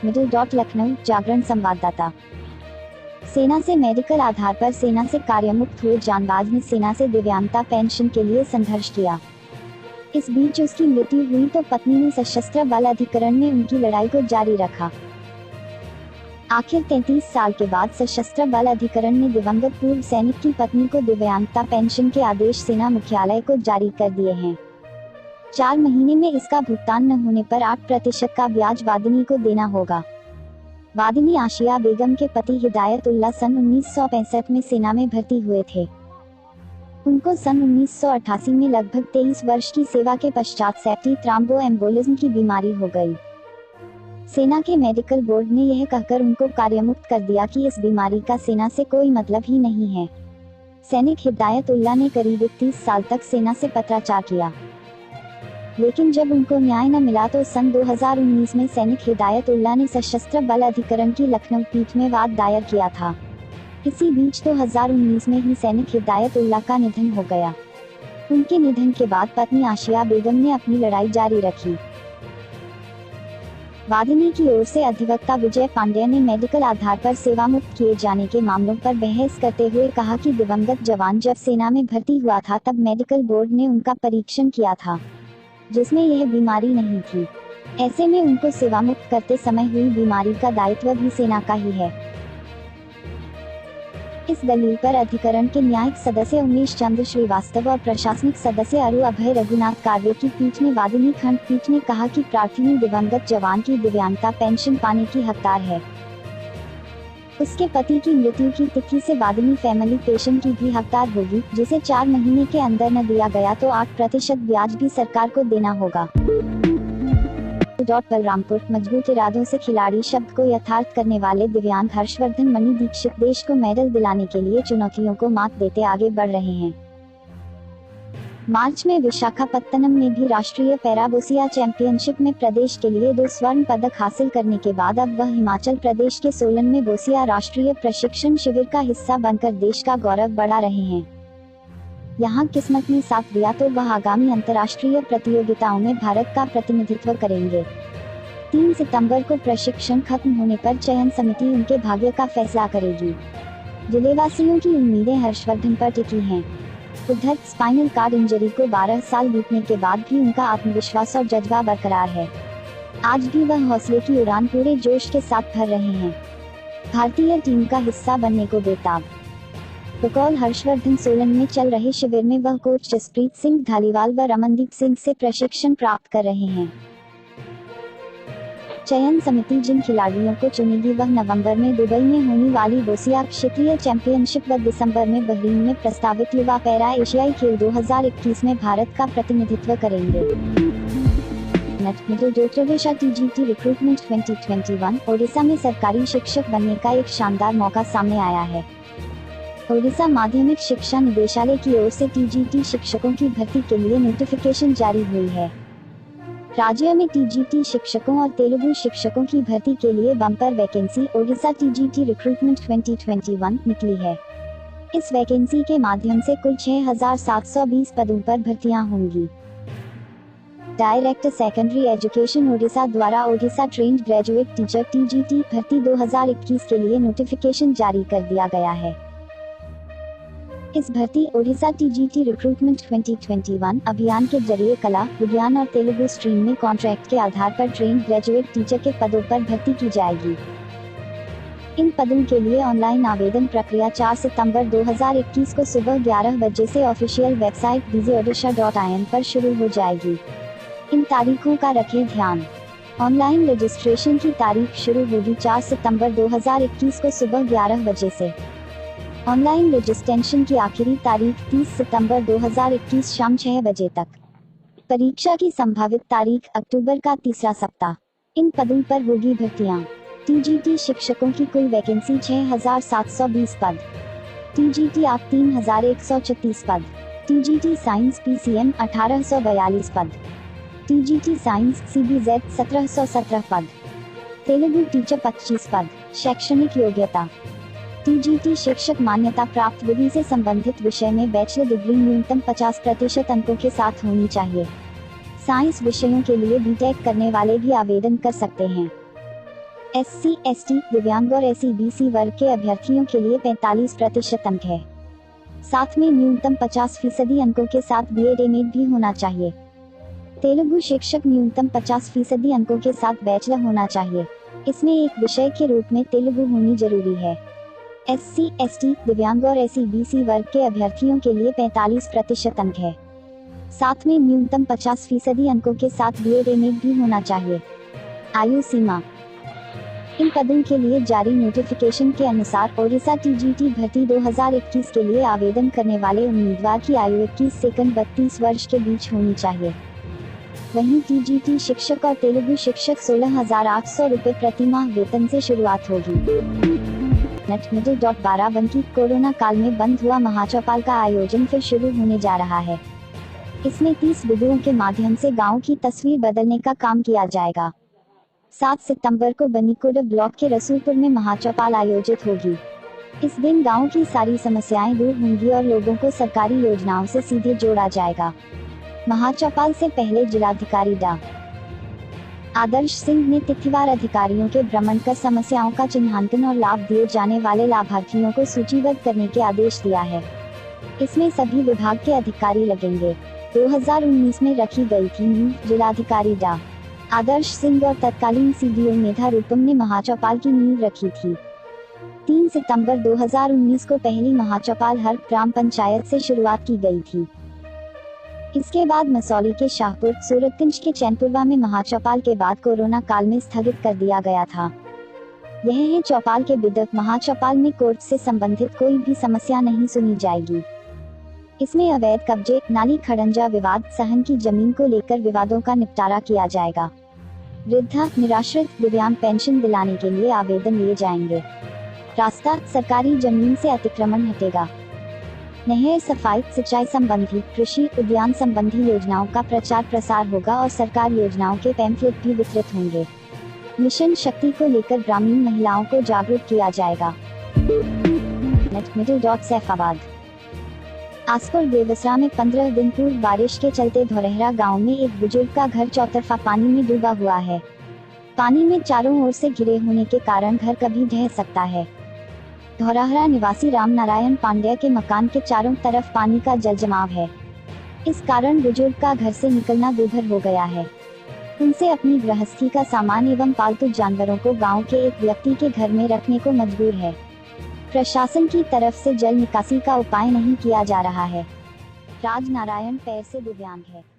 Middle dot Lucknow जागरण संवाददाता। सेना से मेडिकल आधार पर सेना से कार्यमुक्त हुए जांबाज ने सेना से दिव्यांगता पेंशन के लिए संघर्ष किया। इस बीच उसकी मृत्यु हुई तो पत्नी ने सशस्त्र बल अधिकरण में उनकी लड़ाई को जारी रखा। आखिर 33 साल के बाद सशस्त्र बल अधिकरण ने दिवंगत पूर्व सैनिक की पत्नी को दिव्यांगता पेंशन के आदेश सेना मुख्यालय को जारी कर दिए हैं। 4 महीने में इसका भुगतान न होने पर 8% का ब्याज वादिनी को देना होगा। वादिनी आशिया बेगम के पति हिदायतुल्लाह सन 1965 में सेना में भर्ती हुए थे। उनको सन 1988 में लगभग 23 वर्ष की सेवा के पश्चात सेप्टिक थ्रोम्बोएम्बोलिज्म की बीमारी हो गई। सेना के मेडिकल बोर्ड ने यह कहकर उनको कार्यमुक्त कर दिया कि इस बीमारी का सेना से कोई मतलब ही नहीं है। सैनिक हिदायतुल्लाह ने करीब 31 साल तक सेना से पत्राचार किया, लेकिन जब उनको न्याय न मिला तो सन 2019 में सैनिक हिदायतुल्लाह ने सशस्त्र बल अधिकरण की लखनऊ पीठ में वाद दायर किया था। इसी बीच 2019 में ही सैनिक हिदायतुल्लाह का निधन हो गया। उनके निधन के बाद पत्नी आशिया बेगम ने अपनी लड़ाई जारी रखी। वादिनी की ओर से अधिवक्ता विजय पांड्या ने मेडिकल आधार पर सेवा मुक्त किए जाने के मामलों पर बहस करते हुए कहा कि दिवंगत जवान जब सेना में भर्ती हुआ था तब मेडिकल बोर्ड ने उनका परीक्षण किया था, जिसमें यह बीमारी नहीं थी। ऐसे में उनको सेवा मुक्त करते समय हुई बीमारी का दायित्व भी सेना का ही है। इस दलील पर अधिकरण के न्यायिक सदस्य उमेश चंद्र श्रीवास्तव और प्रशासनिक सदस्य अरु अभय रघुनाथ कार्वे की पीठ ने वादिनी खंडपीठ ने कहा कि प्रार्थी दिवंगत जवान की दिव्यांगता पेंशन पाने की हकदार है। उसके पति की मृत्यु की तिथि से वादिनी फैमिली पेंशन की भी हकदार होगी, जिसे 4 महीने के अंदर न दिया गया तो 8% ब्याज भी सरकार को देना होगा। बलरामपुर मजबूत इरादों से खिलाड़ी शब्द को यथार्थ करने वाले दिव्यांग हर्षवर्धन मणि दीक्षित देश को मेडल दिलाने के लिए चुनौतियों को मात देते आगे बढ़ रहे हैं। मार्च में विशाखापत्तनम में भी राष्ट्रीय पैराबोसिया चैंपियनशिप में प्रदेश के लिए 2 स्वर्ण पदक हासिल करने के बाद अब वह हिमाचल प्रदेश के सोलन में बोसिया राष्ट्रीय प्रशिक्षण शिविर का हिस्सा बनकर देश का गौरव बढ़ा रहे हैं। यहाँ किस्मत ने साथ दिया तो वह आगामी अंतर्राष्ट्रीय प्रतियोगिताओं में भारत का प्रतिनिधित्व करेंगे। 3 सितंबर को प्रशिक्षण खत्म होने पर चयन समिति उनके भाग्य का फैसला करेगी। जिलेवासियों की उम्मीदें हर्षवर्धन पर टिकी हैं। उधर स्पाइनल कार्ड इंजरी को 12 साल बीतने के बाद भी उनका आत्मविश्वास और जज्बा बरकरार है। आज भी वह हौसले की उड़ान पूरे जोश के साथ भर रहे हैं। भारतीय टीम का हिस्सा बनने को बेताब। बकौल हर्षवर्धन सोलन में चल रहे शिविर में वह कोच जसप्रीत सिंह धालीवाल व रमनदीप सिंह से प्रशिक्षण प्राप्त कर रहे हैं। चयन समिति जिन खिलाड़ियों को चुनेगी वह नवंबर में दुबई में होने वाली बोसिया क्षेत्रीय चैंपियनशिप व दिसंबर में बहरीन में प्रस्तावित युवा पैरा एशियाई खेल 2021 में भारत का प्रतिनिधित्व करेंगे। ओडिशा TGT रिक्रूटमेंट 2021 ओडिशा में सरकारी शिक्षक बनने का एक शानदार मौका सामने आया है। ओडिशा माध्यमिक शिक्षा निदेशालय की ओर से TGT शिक्षकों की भर्ती के लिए नोटिफिकेशन जारी हुई है। राज्य में TGT शिक्षकों और तेलुगु शिक्षकों की भर्ती के लिए bumper vacancy Odisha TGT recruitment 2021 निकली है। इस वैकेंसी के माध्यम से कुल 6,720 पदों पर भर्तियां होंगी। डायरेक्टर सेकेंडरी एजुकेशन ओडिशा द्वारा Odisha trained graduate teacher TGT भर्ती 2021 के लिए नोटिफिकेशन जारी कर दिया गया है। इस भर्ती ओडिशा TGT रिक्रूटमेंट 2021 अभियान के जरिए कला, विज्ञान और तेलुगु स्ट्रीम में कॉन्ट्रैक्ट के आधार पर ट्रेंड ग्रेजुएट टीचर के पदों पर भर्ती की जाएगी। इन पदों के लिए ऑनलाइन आवेदन प्रक्रिया 4 सितंबर 2021 को सुबह 11 बजे से ऑफिशियल वेबसाइट busyodisha.in पर शुरू हो जाएगी। इन तारीखों का रखें ध्यान। ऑनलाइन रजिस्ट्रेशन की तारीख शुरू होगी 4 सितंबर 2021 को सुबह 11 बजे से। ऑनलाइन रजिस्ट्रेशन की आखिरी तारीख 30 सितंबर 2021 शाम 6 बजे तक। परीक्षा की संभावित तारीख अक्टूबर का तीसरा सप्ताह। इन पदों पर होगी भर्तियां। TGT शिक्षकों की कुल वैकेंसी 6,720 पद। TGT आप 3,136 पद। TGT साइंस PCM 1,842 पद। TGT साइंस CBZ 1,717 पद। तेलुगु टीचर 25 पद। शैक्षणिक योग्यता TGT शिक्षक मान्यता प्राप्त विधि से संबंधित विषय में बैचलर डिग्री न्यूनतम 50% अंकों के साथ होनी चाहिए। साइंस विषयों के लिए बीटेक करने वाले भी आवेदन कर सकते हैं। SC, ST, दिव्यांग और SEBC वर्ग के अभ्यर्थियों के लिए 45% अंक है। साथ में न्यूनतम 50% अंकों के साथ BEd एमएड भी होना चाहिए। तेलुगु शिक्षक न्यूनतम 50% अंकों के साथ बैचलर होना चाहिए। इसमें एक विषय के रूप में तेलुगु होनी जरूरी है। SC, ST, दिव्यांग और SEBC वर्ग के अभ्यर्थियों के लिए 45% अंक है। साथ में न्यूनतम 50% अंकों के साथ BEd एमएड भी होना चाहिए। आयु सीमा। इन पदों के लिए जारी नोटिफिकेशन के अनुसार ओडिशा TGT भर्ती 2021 के लिए आवेदन करने वाले उम्मीदवार की आयु 21 से 32 वर्ष के बीच होनी चाहिए। वहीं TGT शिक्षक और तेलुगु शिक्षक 16,800 रुपये प्रति माह वेतन से शुरुआत होगी। बाराबंकी। कोरोना काल में बंद हुआ महाचौपाल का आयोजन फिर शुरू होने जा रहा है। इसमें 30 विदुओं के माध्यम से गांव की तस्वीर बदलने का काम किया जाएगा। 7 सितंबर को बनीकोड ब्लॉक के रसूलपुर में महाचौपाल आयोजित होगी। इस दिन गांव की सारी समस्याएं दूर होंगी और लोगों को सरकारी योजनाओं से सीधे जोड़ा जाएगा। महाचौपाल से पहले जिलाधिकारी डा. आदर्श सिंह ने तिथिवार अधिकारियों के भ्रमण कर समस्याओं का चिन्हांकन और लाभ दिए जाने वाले लाभार्थियों को सूचीबद्ध करने के आदेश दिया है। इसमें सभी विभाग के अधिकारी लगेंगे। 2019 में रखी गई थी नींव। जिलाधिकारी डा. आदर्श सिंह और तत्कालीन CDO मेधा रूपम ने महाचौपाल की नींव रखी थी। 3 सितंबर 2019 को पहली महाचौपाल हर ग्राम पंचायत से शुरुआत की गई थी। इसके बाद मसौली के शाहपुर, सूरतगंज के चैनपुरवा में महाचौपाल के बाद कोरोना काल में स्थगित कर दिया गया था। यह है चौपाल के बिदक। महाचौपाल में कोर्ट से संबंधित कोई भी समस्या नहीं सुनी जाएगी। इसमें अवैध कब्जे, नाली खड़ंजा विवाद, सहन की जमीन को लेकर विवादों का निपटारा किया जाएगा। वृद्धा, निराश्रित, दिव्यांग पेंशन दिलाने के लिए आवेदन लिए जाएंगे। रास्ता, सरकारी जमीन से अतिक्रमण हटेगा। नहर, सफाई, सिंचाई संबंधी, कृषि, उद्यान संबंधी योजनाओं का प्रचार प्रसार होगा और सरकार योजनाओं के पैम्फलेट भी वितरित होंगे। मिशन शक्ति को लेकर ग्रामीण महिलाओं को जागरूक किया जाएगा। सैफाबाद। आसपुर बेवसरा में 15 दिन पूर्व बारिश के चलते धोरहरा गांव में एक बुजुर्ग का घर चौतरफा पानी में डूबा हुआ है। पानी में चारों ओर से घिरे होने के कारण घर कभी ढह सकता है। धोरहरा निवासी राम नारायण पांड्या के मकान के चारों तरफ पानी का जलजमाव है। इस कारण बुजुर्ग का घर से निकलना दूभर हो गया है। उनसे अपनी गृहस्थी का सामान एवं पालतू जानवरों को गांव के एक व्यक्ति के घर में रखने को मजबूर है। प्रशासन की तरफ से जल निकासी का उपाय नहीं किया जा रहा है। राज नारायण पैर से दिव्यांग है।